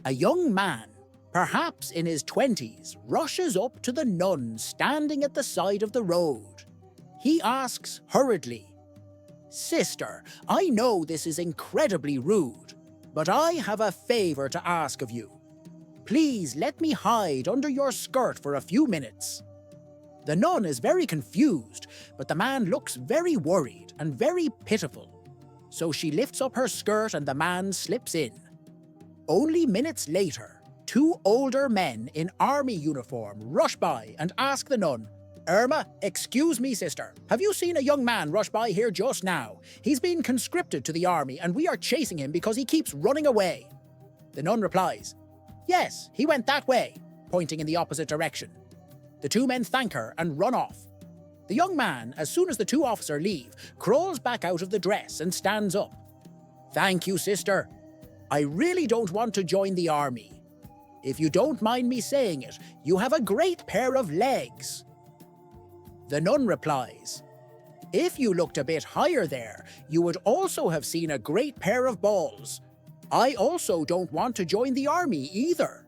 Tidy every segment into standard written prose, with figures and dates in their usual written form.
A young man, perhaps in his 20s, rushes up to the nun standing at the side of the road. He asks hurriedly, "Sister, I know this is incredibly rude, but I have a favor to ask of you. Please let me hide under your skirt for a few minutes." The nun is very confused, but the man looks very worried and very pitiful. So she lifts up her skirt and the man slips in. Only minutes later, two older men in army uniform rush by and ask the nun, "Irma, excuse me, sister, have you seen a young man rush by here just now? He's been conscripted to the army and we are chasing him because he keeps running away." The nun replies, "Yes, he went that way," pointing in the opposite direction. The two men thank her and run off. The young man, as soon as the two officers leave, crawls back out of the dress and stands up. "Thank you, sister. I really don't want to join the army. If you don't mind me saying it, you have a great pair of legs." The nun replies, "If you looked a bit higher there, you would also have seen a great pair of balls. I also don't want to join the army either."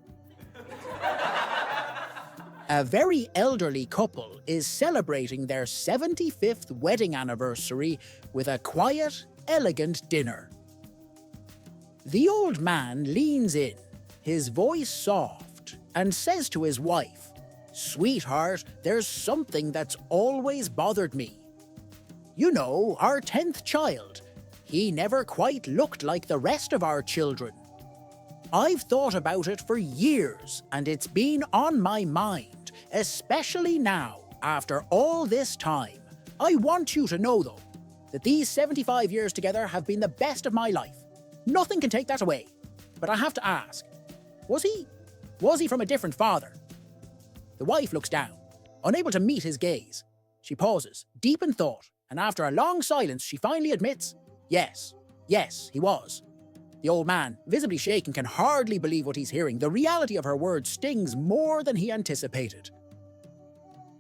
A very elderly couple is celebrating their 75th wedding anniversary with a quiet, elegant dinner. The old man leans in, his voice soft, and says to his wife, "Sweetheart, there's something that's always bothered me. You know, our 10th child. He never quite looked like the rest of our children. I've thought about it for years, and it's been on my mind, especially now, after all this time. I want you to know, though, that these 75 years together have been the best of my life. Nothing can take that away. But I have to ask, was he from a different father?" The wife looks down, unable to meet his gaze. She pauses, deep in thought, and after a long silence, she finally admits, yes, he was. The old man, visibly shaken, can hardly believe what he's hearing. The reality of her words stings more than he anticipated.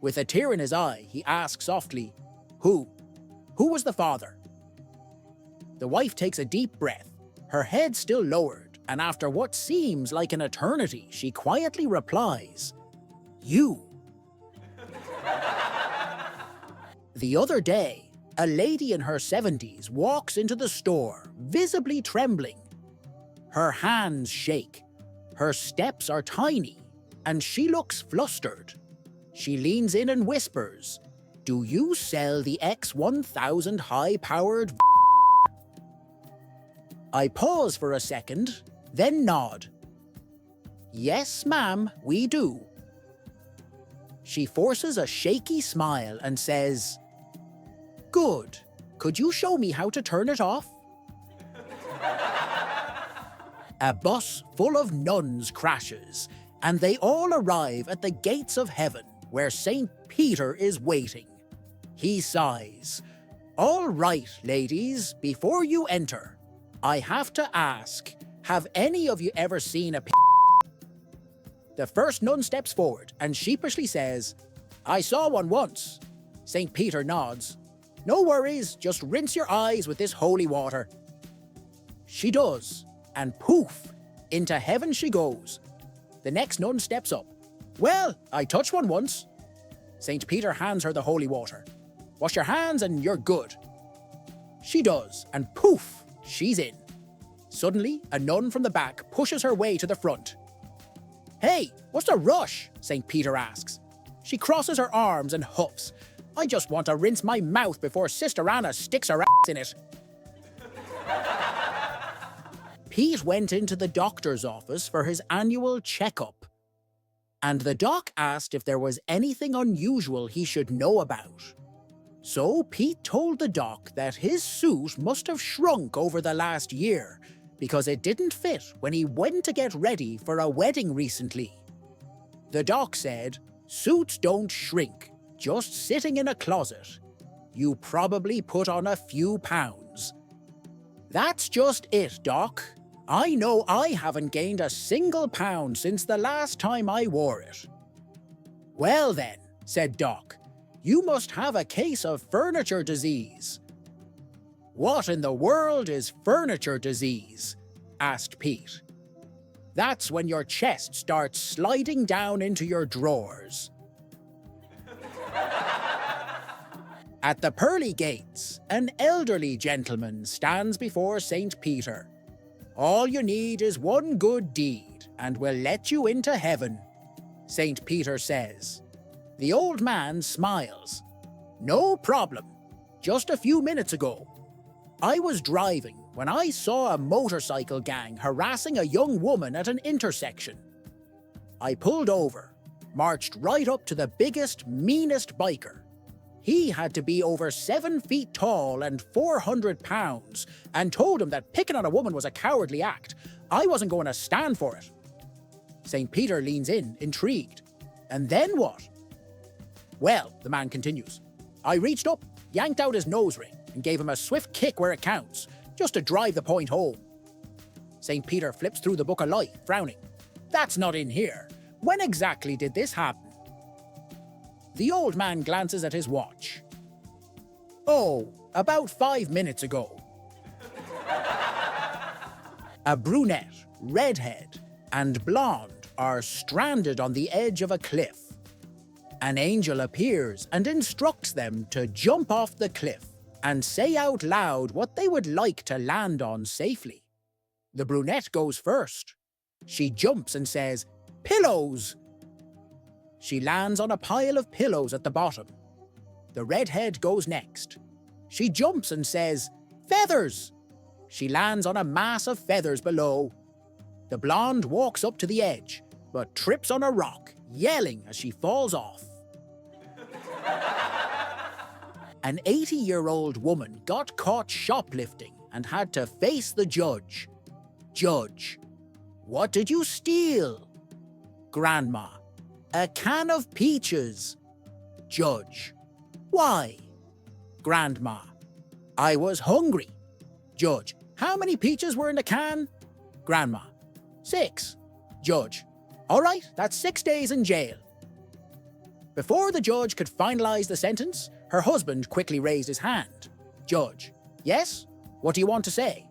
With a tear in his eye, he asks softly, Who was the father?" The wife takes a deep breath, her head still lowered, and after what seems like an eternity, she quietly replies, "You." The other day, a lady in her 70s walks into the store, visibly trembling. Her hands shake, her steps are tiny, and she looks flustered. She leans in and whispers, "Do you sell the X1000 high-powered?" I pause for a second, then nod. "Yes, ma'am, we do." She forces a shaky smile and says, "Good. Could you show me how to turn it off?" A bus full of nuns crashes, and they all arrive at the gates of heaven, where St. Peter is waiting. He sighs, "All right, ladies, before you enter, I have to ask, have any of you ever seen a The first nun steps forward and sheepishly says, "I saw one once." St. Peter nods. "No worries, just rinse your eyes with this holy water." She does, and poof, into heaven she goes. The next nun steps up. "Well, I touched one once." St. Peter hands her the holy water. "Wash your hands and you're good." She does, and poof, she's in. Suddenly, a nun from the back pushes her way to the front. "Hey, what's the rush?" St. Peter asks. She crosses her arms and huffs. "I just want to rinse my mouth before Sister Anna sticks her ass in it." Pete went into the doctor's office for his annual checkup, and the doc asked if there was anything unusual he should know about. So Pete told the doc that his suit must have shrunk over the last year because it didn't fit when he went to get ready for a wedding recently. The doc said, "Suits don't shrink, just sitting in a closet. You probably put on a few pounds." "That's just it, doc. I know I haven't gained a single pound since the last time I wore it." "Well then," said Doc, "you must have a case of furniture disease." "What in the world is furniture disease?" asked Pete. That's when your chest starts sliding down into your drawers. At the pearly gates, an elderly gentleman stands before St. Peter. All you need is one good deed, and we'll let you into heaven, St. Peter says. The old man smiles. No problem. Just a few minutes ago, I was driving when I saw a motorcycle gang harassing a young woman at an intersection. I pulled over, marched right up to the biggest, meanest biker. He had to be over 7 feet tall and 400 pounds, and told him that picking on a woman was a cowardly act. I wasn't going to stand for it. St. Peter leans in, intrigued. And then what? Well, the man continues, I reached up, yanked out his nose ring, and gave him a swift kick where it counts, just to drive the point home. St. Peter flips through the book of life, frowning. That's not in here. When exactly did this happen? The old man glances at his watch. Oh, about 5 minutes ago. A brunette, redhead, and blonde are stranded on the edge of a cliff. An angel appears and instructs them to jump off the cliff and say out loud what they would like to land on safely. The brunette goes first. She jumps and says, "Pillows!" She lands on a pile of pillows at the bottom. The redhead goes next. She jumps and says, "Feathers!" She lands on a mass of feathers below. The blonde walks up to the edge, but trips on a rock, yelling as she falls off. An 80-year-old woman got caught shoplifting and had to face the judge. Judge: What did you steal? Grandma: A can of peaches. Judge: Why? Grandma: I was hungry. Judge: How many peaches were in the can? Grandma: 6. Judge: All right, that's 6 days in jail. Before the judge could finalize the sentence, her husband quickly raised his hand. Judge: Yes? What do you want to say?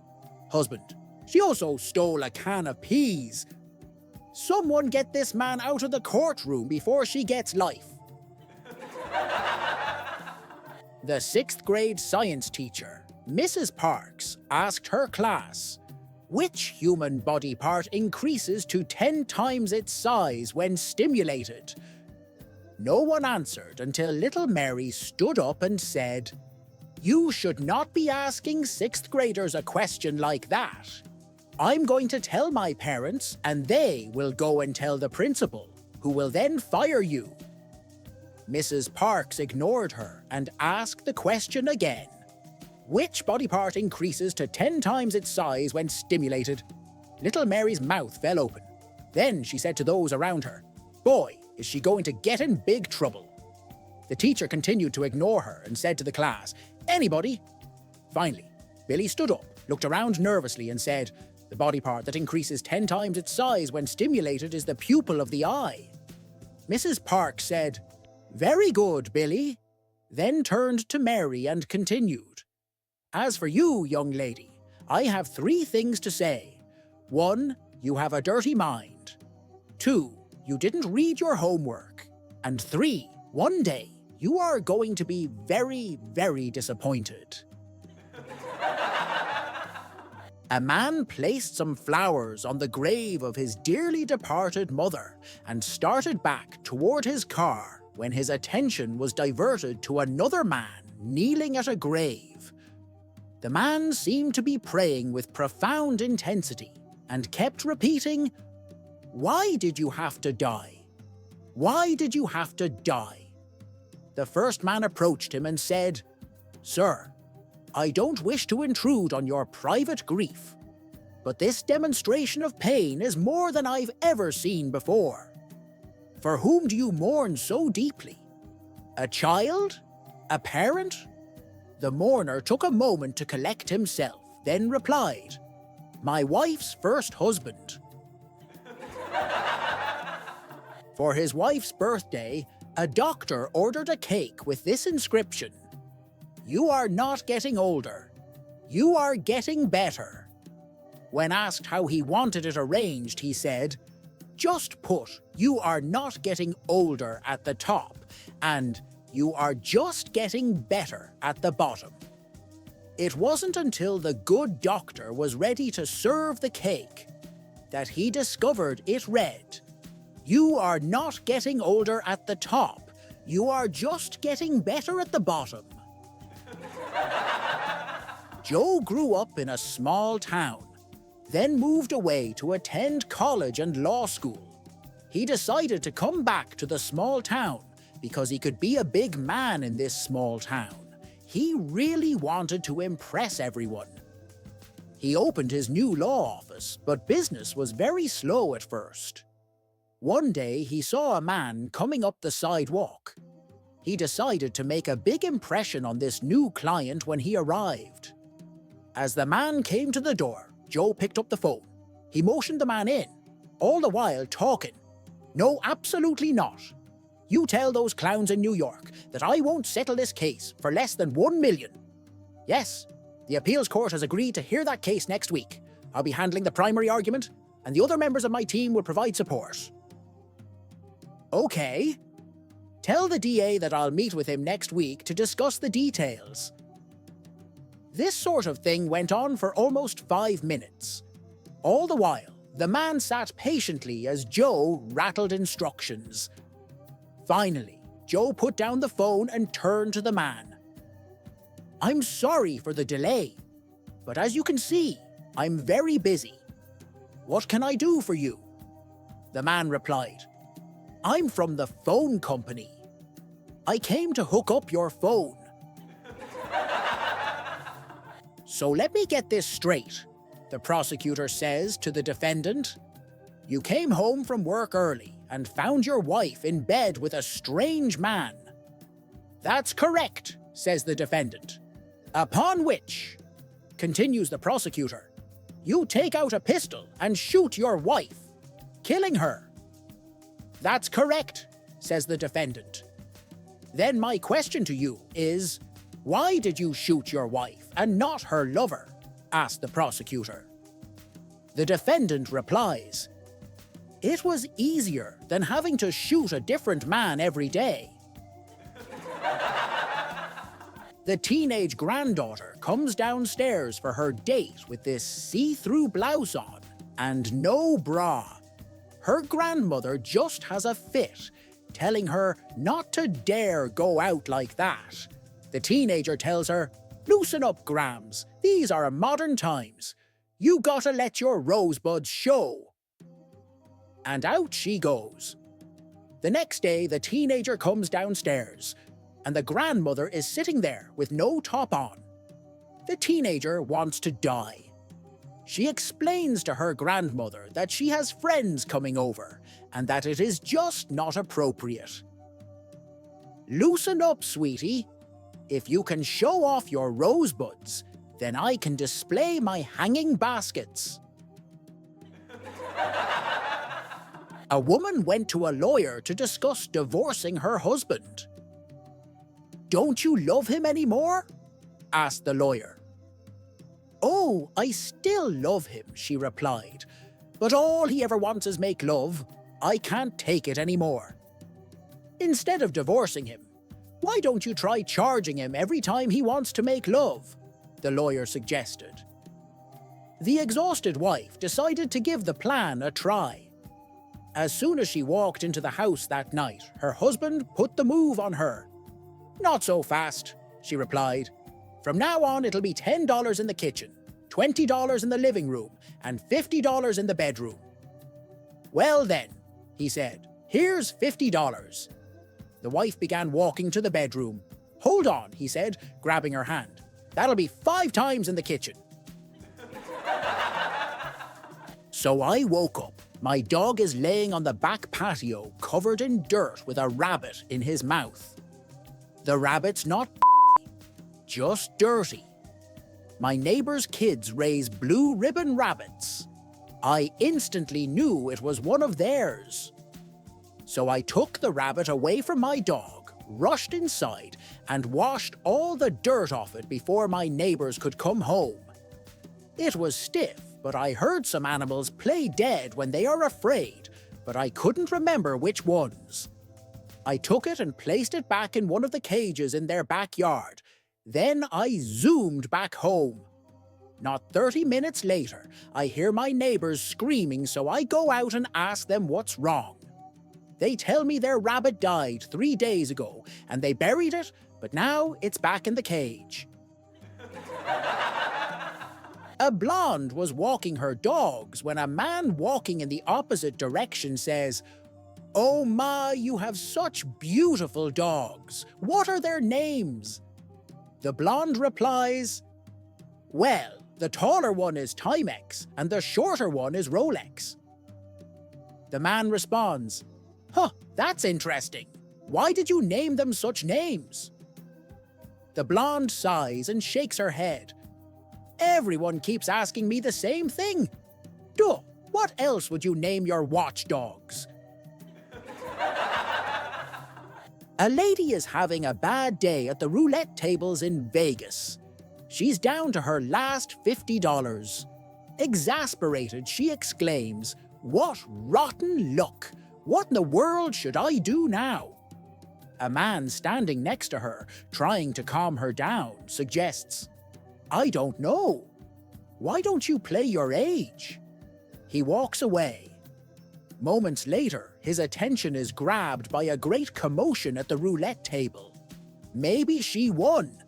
Husband: She also stole a can of peas. Someone get this man out of the courtroom before she gets life. The 6th grade science teacher, Mrs. Parks, asked her class, which human body part increases to 10 times its size when stimulated? No one answered until little Mary stood up and said, You should not be asking 6th graders a question like that. I'm going to tell my parents, and they will go and tell the principal, who will then fire you. Mrs. Parks ignored her and asked the question again. Which body part increases to 10 times its size when stimulated? Little Mary's mouth fell open. Then she said to those around her, Boy, is she going to get in big trouble. The teacher continued to ignore her and said to the class, Anybody? Finally, Billy stood up, looked around nervously and said, The body part that increases 10 times its size when stimulated is the pupil of the eye. Mrs. Parks said, Very good, Billy, then turned to Mary and continued. As for you, young lady, I have 3 things to say. 1, you have a dirty mind. 2, you didn't read your homework. And 3, one day, you are going to be very, very disappointed. A man placed some flowers on the grave of his dearly departed mother and started back toward his car when his attention was diverted to another man kneeling at a grave. The man seemed to be praying with profound intensity and kept repeating, Why did you have to die? Why did you have to die? The first man approached him and said, Sir, I don't wish to intrude on your private grief, but this demonstration of pain is more than I've ever seen before. For whom do you mourn so deeply? A child? A parent? The mourner took a moment to collect himself, then replied, My wife's first husband. For his wife's birthday, a doctor ordered a cake with this inscription, You are not getting older. You are getting better. When asked how he wanted it arranged, he said, "Just put, you are not getting older at the top, and you are just getting better at the bottom." It wasn't until the good doctor was ready to serve the cake that he discovered it read, "You are not getting older at the top, you are just getting better at the bottom." Joe grew up in a small town, then moved away to attend college and law school. He decided to come back to the small town because he could be a big man in this small town. He really wanted to impress everyone. He opened his new law office, but business was very slow at first. One day he saw a man coming up the sidewalk. He decided to make a big impression on this new client when he arrived. As the man came to the door, Joe picked up the phone. He motioned the man in, all the while talking. "No, absolutely not. You tell those clowns in New York that I won't settle this case for less than $1 million. Yes, the appeals court has agreed to hear that case next week. I'll be handling the primary argument, and the other members of my team will provide support." "Okay. Tell the DA that I'll meet with him next week to discuss the details." This sort of thing went on for almost 5 minutes. All the while, the man sat patiently as Joe rattled instructions. Finally, Joe put down the phone and turned to the man. "I'm sorry for the delay, but as you can see, I'm very busy. What can I do for you?" The man replied, "I'm from the phone company. I came to hook up your phone." "So let me get this straight," the prosecutor says to the defendant. "You came home from work early and found your wife in bed with a strange man." "That's correct," says the defendant. "Upon which," continues the prosecutor, "you take out a pistol and shoot your wife, killing her." "That's correct," says the defendant. "Then my question to you is, why did you shoot your wife and not her lover?" asked the prosecutor. The defendant replies, "It was easier than having to shoot a different man every day." The teenage granddaughter comes downstairs for her date with this see-through blouse on and no bra. Her grandmother just has a fit, telling her not to dare go out like that. The teenager tells her, "Loosen up, Grams. These are modern times. You gotta let your rosebuds show." And out she goes. The next day, the teenager comes downstairs, and the grandmother is sitting there with no top on. The teenager wants to die. She explains to her grandmother that she has friends coming over, and that it is just not appropriate. "Loosen up, sweetie. If you can show off your rosebuds, then I can display my hanging baskets." A woman went to a lawyer to discuss divorcing her husband. "Don't you love him anymore?" asked the lawyer. "Oh, I still love him," she replied, "but all he ever wants is make love. I can't take it anymore." "Instead of divorcing him, why don't you try charging him every time he wants to make love?" the lawyer suggested. The exhausted wife decided to give the plan a try. As soon as she walked into the house that night, her husband put the move on her. "Not so fast," she replied. "From now on it'll be $10 in the kitchen, $20 in the living room, and $50 in the bedroom." "Well then," he said, "here's $50. The wife began walking to the bedroom. "Hold on," he said, grabbing her hand. "That'll be 5 times in the kitchen." So I woke up. My dog is laying on the back patio, covered in dirt with a rabbit in his mouth. The rabbit's not just dirty. My neighbor's kids raise blue ribbon rabbits. I instantly knew it was one of theirs. So I took the rabbit away from my dog, rushed inside, and washed all the dirt off it before my neighbors could come home. It was stiff, but I heard some animals play dead when they are afraid, but I couldn't remember which ones. I took it and placed it back in one of the cages in their backyard. Then I zoomed back home. Not 30 minutes later, I hear my neighbors screaming, so I go out and ask them what's wrong. They tell me their rabbit died 3 days ago, and they buried it, but now it's back in the cage. A blonde was walking her dogs when a man walking in the opposite direction says, "Oh my, you have such beautiful dogs. What are their names?" The blonde replies, "Well, the taller one is Timex and the shorter one is Rolex." The man responds, "Huh, that's interesting. Why did you name them such names?" The blonde sighs and shakes her head. "Everyone keeps asking me the same thing. Duh, what else would you name your watchdogs?" A lady is having a bad day at the roulette tables in Vegas. She's down to her last $50. Exasperated, she exclaims, "What rotten luck! What in the world should I do now?" A man standing next to her, trying to calm her down, suggests, "I don't know. Why don't you play your age?" He walks away. Moments later, his attention is grabbed by a great commotion at the roulette table. Maybe she won.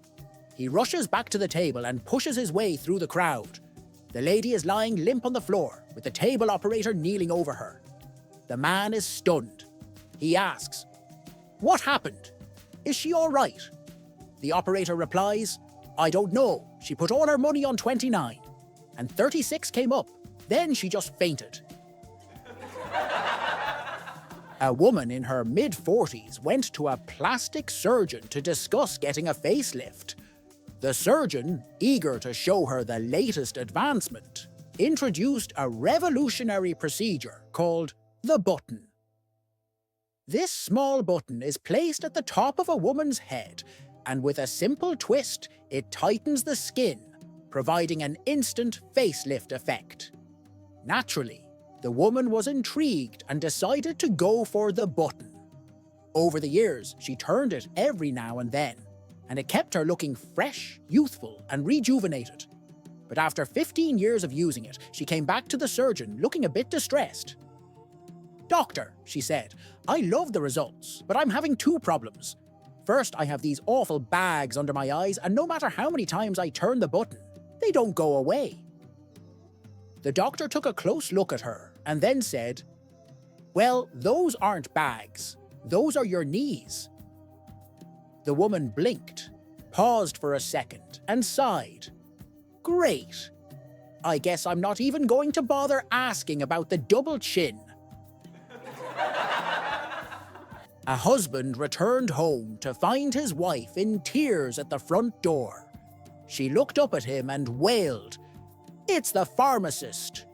He rushes back to the table and pushes his way through the crowd. The lady is lying limp on the floor, with the table operator kneeling over her. The man is stunned. He asks, "What happened? Is she all right?" The operator replies, "I don't know. She put all her money on 29, and 36 came up. Then she just fainted." A woman in her mid-40s went to a plastic surgeon to discuss getting a facelift. The surgeon, eager to show her the latest advancement, introduced a revolutionary procedure called the button. This small button is placed at the top of a woman's head, and with a simple twist, it tightens the skin, providing an instant facelift effect. Naturally, the woman was intrigued and decided to go for the button. Over the years, she turned it every now and then, and it kept her looking fresh, youthful, and rejuvenated. But after 15 years of using it, she came back to the surgeon looking a bit distressed. "Doctor," she said, "I love the results, but I'm having 2 problems. First, I have these awful bags under my eyes, and no matter how many times I turn the button, they don't go away." The doctor took a close look at her and then said, "Well, those aren't bags. Those are your knees." The woman blinked, paused for a second, and sighed. "Great. I guess I'm not even going to bother asking about the double chin." A husband returned home to find his wife in tears at the front door. She looked up at him and wailed, "It's the pharmacist.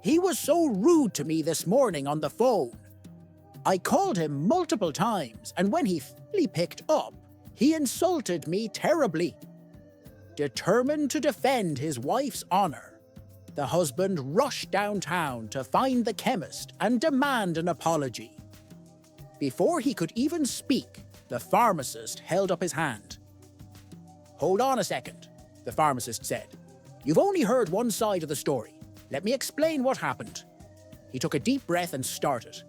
He was so rude to me this morning on the phone. I called him multiple times, and when he finally picked up, he insulted me terribly." Determined to defend his wife's honor, the husband rushed downtown to find the chemist and demand an apology. Before he could even speak, the pharmacist held up his hand. "Hold on a second," the pharmacist said. "You've only heard one side of the story. Let me explain what happened." He took a deep breath and started.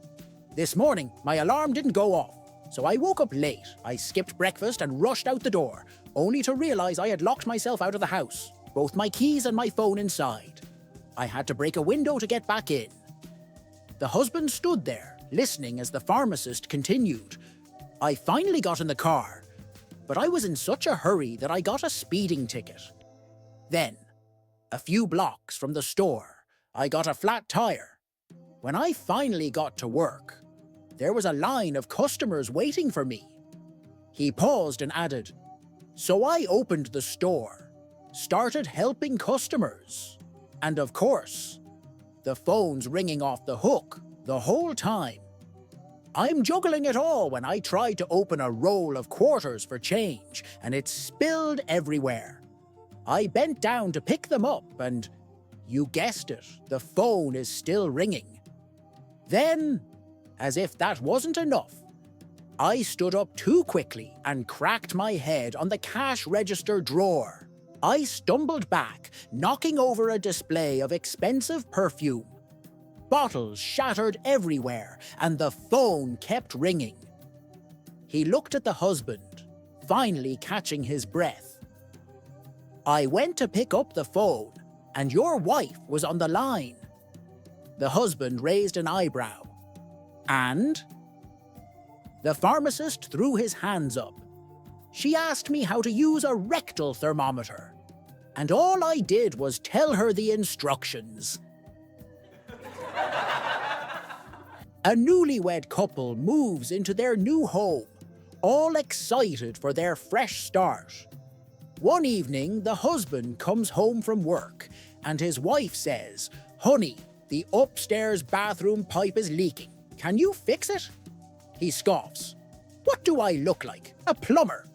"This morning, my alarm didn't go off, so I woke up late. I skipped breakfast and rushed out the door, only to realize I had locked myself out of the house, both my keys and my phone inside. I had to break a window to get back in." The husband stood there, listening as the pharmacist continued. "I finally got in the car, but I was in such a hurry that I got a speeding ticket. Then, a few blocks from the store, I got a flat tire. When I finally got to work, there was a line of customers waiting for me." He paused and added, "So I opened the store, started helping customers, and of course, the phone's ringing off the hook the whole time. I'm juggling it all when I tried to open a roll of quarters for change, and it spilled everywhere. I bent down to pick them up, and You guessed it, the phone is still ringing. Then, as if that wasn't enough, I stood up too quickly and cracked my head on the cash register drawer. I stumbled back, knocking over a display of expensive perfume. Bottles shattered everywhere, and the phone kept ringing. He looked at the husband, finally catching his breath. I went to pick up the phone, and your wife was on the line. The husband raised an eyebrow. And? The pharmacist threw his hands up. She asked me how to use a rectal thermometer, and all I did was tell her the instructions. A newlywed couple moves into their new home, all excited for their fresh start. One evening, the husband comes home from work, and his wife says, "Honey, the upstairs bathroom pipe is leaking. Can you fix it?" He scoffs. "What do I look like? A plumber?"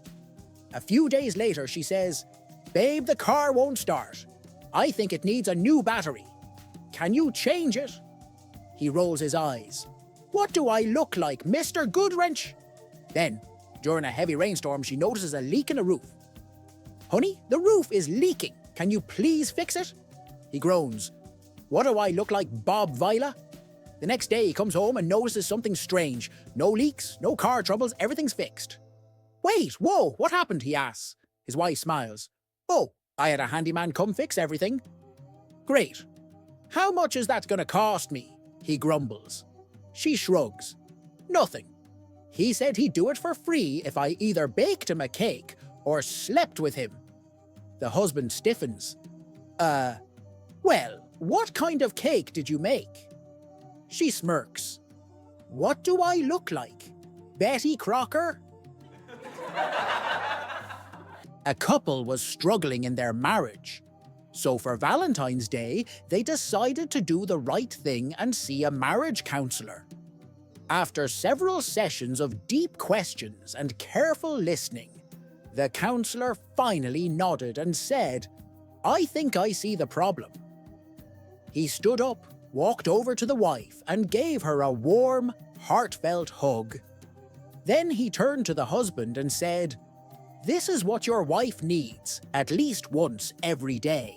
A few days later, she says, "Babe, the car won't start. I think it needs a new battery. Can you change it?" He rolls his eyes. "What do I look like, Mr. Goodwrench?" Then, during a heavy rainstorm, she notices a leak in the roof. "Honey, the roof is leaking. Can you please fix it?" He groans. "What do I look like, Bob Vila?" The next day he comes home and notices something strange. No leaks, no car troubles, everything's fixed. "Wait, whoa, what happened?" he asks. His wife smiles. "Oh, I had a handyman come fix everything." "Great. How much is that going to cost me?" he grumbles. She shrugs. "Nothing. He said he'd do it for free if I either baked him a cake or slept with him." The husband stiffens. Well, what kind of cake did you make?" She smirks. "What do I look like? Betty Crocker?" A couple was struggling in their marriage. So for Valentine's Day, they decided to do the right thing and see a marriage counselor. After several sessions of deep questions and careful listening, the counselor finally nodded and said, "I think I see the problem." He stood up, walked over to the wife, and gave her a warm, heartfelt hug. Then he turned to the husband and said, "This is what your wife needs, at least once every day."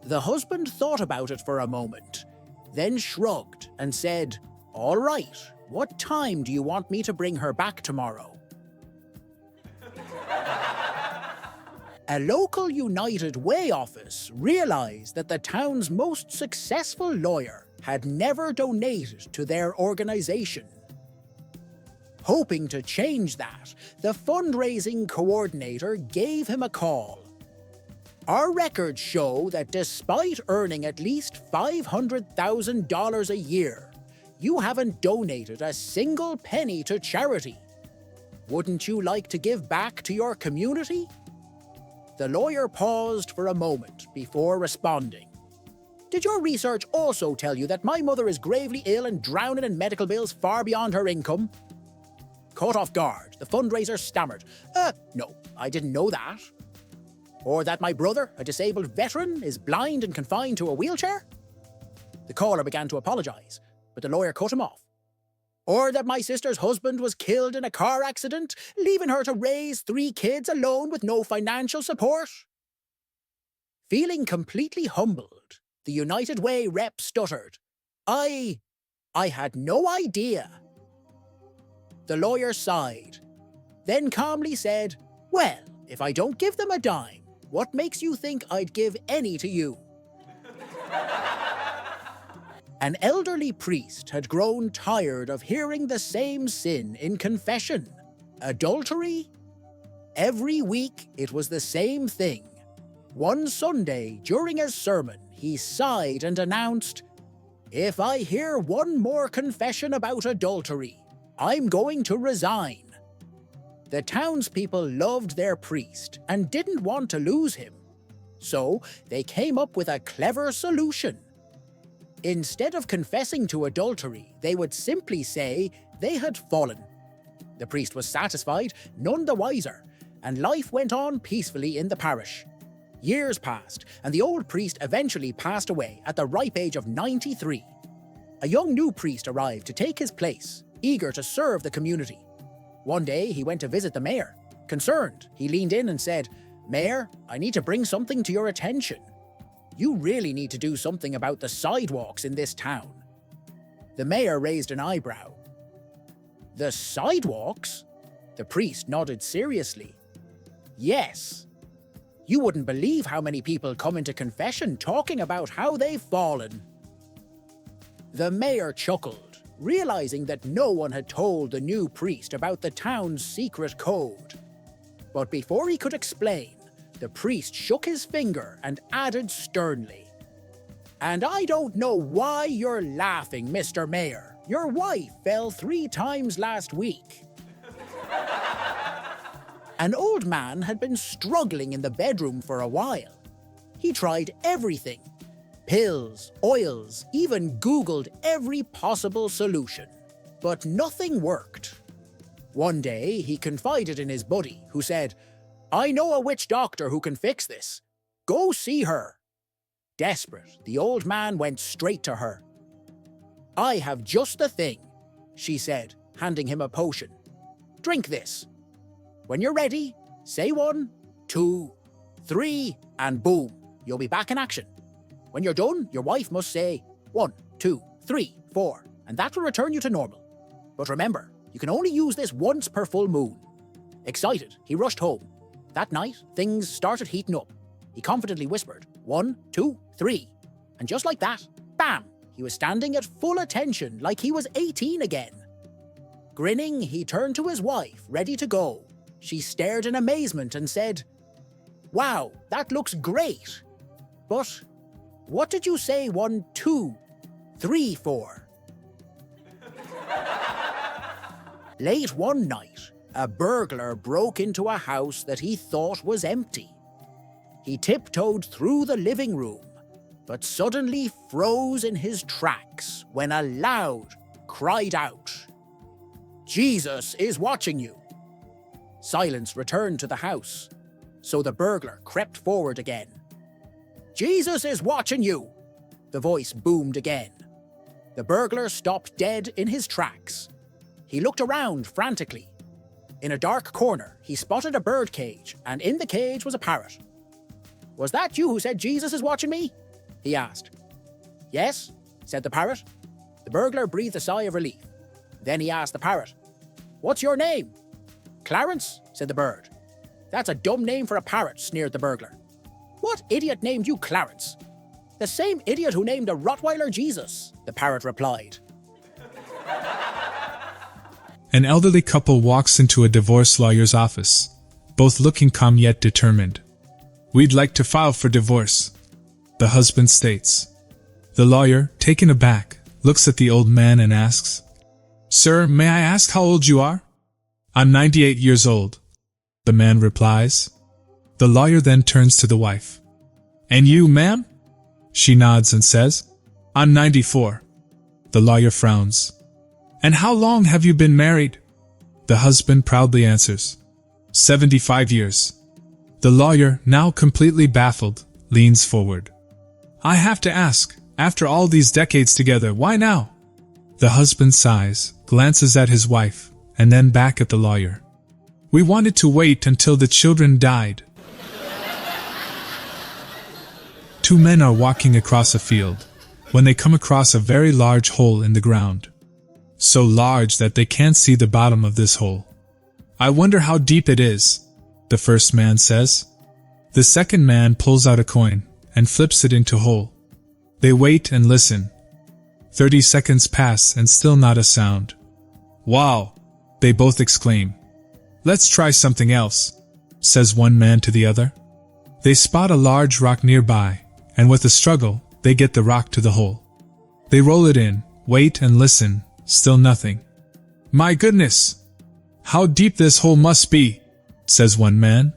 The husband thought about it for a moment, then shrugged and said, "All right, what time do you want me to bring her back tomorrow?" A local United Way office realized that the town's most successful lawyer had never donated to their organization. Hoping to change that, the fundraising coordinator gave him a call. "Our records show that despite earning at least $500,000 a year, you haven't donated a single penny to charity. Wouldn't you like to give back to your community?" The lawyer paused for a moment before responding. "Did your research also tell you that my mother is gravely ill and drowning in medical bills far beyond her income?" Caught off guard, the fundraiser stammered, No, I didn't know that." "Or that my brother, a disabled veteran, is blind and confined to a wheelchair?" The caller began to apologize, but the lawyer cut him off. "Or that my sister's husband was killed in a car accident, leaving her to raise 3 kids alone with no financial support?" Feeling completely humbled, the United Way rep stuttered, I had no idea." The lawyer sighed, then calmly said, "Well, if I don't give them a dime, what makes you think I'd give any to you?" An elderly priest had grown tired of hearing the same sin in confession, adultery. Every week it was the same thing. One Sunday, during his sermon, he sighed and announced, "If I hear one more confession about adultery, I'm going to resign." The townspeople loved their priest and didn't want to lose him, so they came up with a clever solution. Instead of confessing to adultery, they would simply say they had fallen. The priest was satisfied, none the wiser, and life went on peacefully in the parish. Years passed, and the old priest eventually passed away at the ripe age of 93. A young new priest arrived to take his place, eager to serve the community. One day, he went to visit the mayor. Concerned, he leaned in and said, "Mayor, I need to bring something to your attention. You really need to do something about the sidewalks in this town." The mayor raised an eyebrow. "The sidewalks?" The priest nodded seriously. "Yes. You wouldn't believe how many people come into confession talking about how they've fallen." The mayor chuckled, realizing that no one had told the new priest about the town's secret code. But before he could explain, the priest shook his finger and added sternly, "And I don't know why you're laughing, Mr. Mayor. Your wife fell 3 times last week." An old man had been struggling in the bedroom for a while. He tried everything. Pills, oils, even Googled every possible solution. But nothing worked. One day, he confided in his buddy, who said, "I know a witch doctor who can fix this. Go see her." Desperate, the old man went straight to her. "I have just the thing," she said, handing him a potion. "Drink this. When you're ready, say 1, 2, 3, and boom, you'll be back in action. When you're done, your wife must say 1, 2, 3, 4, and that will return you to normal. But remember, you can only use this once per full moon." Excited, he rushed home. That night, things started heating up. He confidently whispered, 1, 2, 3. And just like that, bam, he was standing at full attention like he was 18 again. Grinning, he turned to his wife, ready to go. She stared in amazement and said, "Wow, that looks great. But what did you say 1, 2, 3 for?" Late one night, a burglar broke into a house that he thought was empty. He tiptoed through the living room, but suddenly froze in his tracks when a loud cried out, "Jesus is watching you." Silence returned to the house, so the burglar crept forward again. "Jesus is watching you!" The voice boomed again. The burglar stopped dead in his tracks. He looked around frantically. In a dark corner, he spotted a bird cage, and in the cage was a parrot. "Was that you who said Jesus is watching me?" he asked. "Yes," said the parrot. The burglar breathed a sigh of relief. Then he asked the parrot, "What's your name?" "Clarence," said the bird. "That's a dumb name for a parrot," sneered the burglar. "What idiot named you Clarence?" "The same idiot who named a Rottweiler Jesus," the parrot replied. An elderly couple walks into a divorce lawyer's office, both looking calm yet determined. "We'd like to file for divorce," the husband states. The lawyer, taken aback, looks at the old man and asks, "Sir, may I ask how old you are?" "I'm 98 years old," the man replies. The lawyer then turns to the wife. "And you, ma'am?" She nods and says, "I'm 94. The lawyer frowns. "And how long have you been married?" The husband proudly answers, 75 years. The lawyer, now completely baffled, leans forward. "I have to ask, after all these decades together, why now?" The husband sighs, glances at his wife, and then back at the lawyer. "We wanted to wait until the children died." Two men are walking across a field when they come across a very large hole in the ground. So large that they can't see the bottom of this hole. "I wonder how deep it is," the first man says. The second man pulls out a coin and flips it into hole. They wait and listen. 30 seconds pass and still not a sound. "Wow!" they both exclaim. "Let's try something else," says one man to the other. They spot a large rock nearby, and with a struggle, they get the rock to the hole. They roll it in, wait and listen, still nothing. "My goodness! How deep this hole must be," says one man.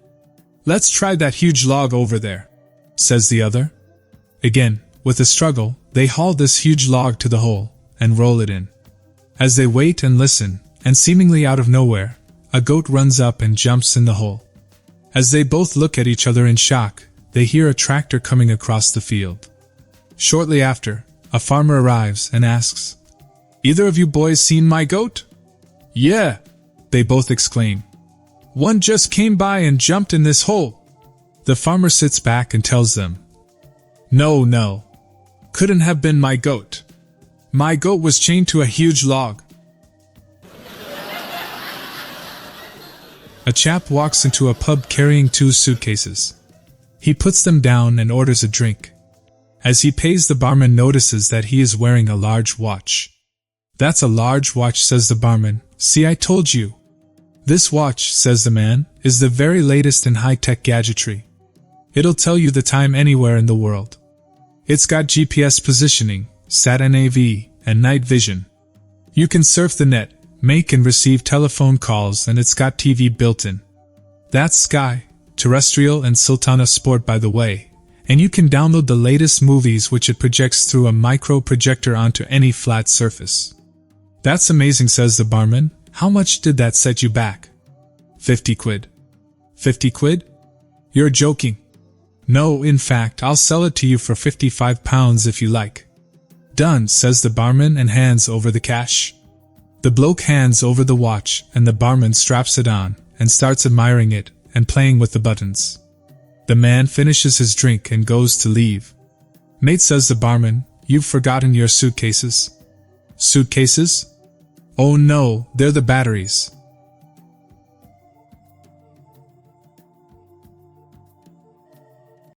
"Let's try that huge log over there," says the other. Again, with a struggle, they haul this huge log to the hole and roll it in. As they wait and listen, and seemingly out of nowhere, a goat runs up and jumps in the hole. As they both look at each other in shock, they hear a tractor coming across the field. Shortly after, a farmer arrives and asks, "Either of you boys seen my goat?" "Yeah," they both exclaim. "One just came by and jumped in this hole." The farmer sits back and tells them, No, couldn't have been my goat. My goat was chained to a huge log." A chap walks into a pub carrying 2 suitcases. He puts them down and orders a drink. As he pays, the barman notices that he is wearing a large watch. "That's a large watch," says the barman. "See, I told you." "This watch," says the man, "is the very latest in high-tech gadgetry. It'll tell you the time anywhere in the world. It's got GPS positioning, sat-nav, and night vision. You can surf the net, make and receive telephone calls, and it's got TV built in. That's Sky, terrestrial and Sultana Sport, by the way, and you can download the latest movies which it projects through a micro projector onto any flat surface." "That's amazing," says the barman. "How much did that set you back?" 50 quid. 50 quid? You're joking. "No, in fact, I'll sell it to you for £55 if you like." "Done," says the barman and hands over the cash. The bloke hands over the watch and the barman straps it on and starts admiring it and playing with the buttons. The man finishes his drink and goes to leave. "Mate," says the barman, "you've forgotten your suitcases." "Suitcases? Oh no, they're the batteries.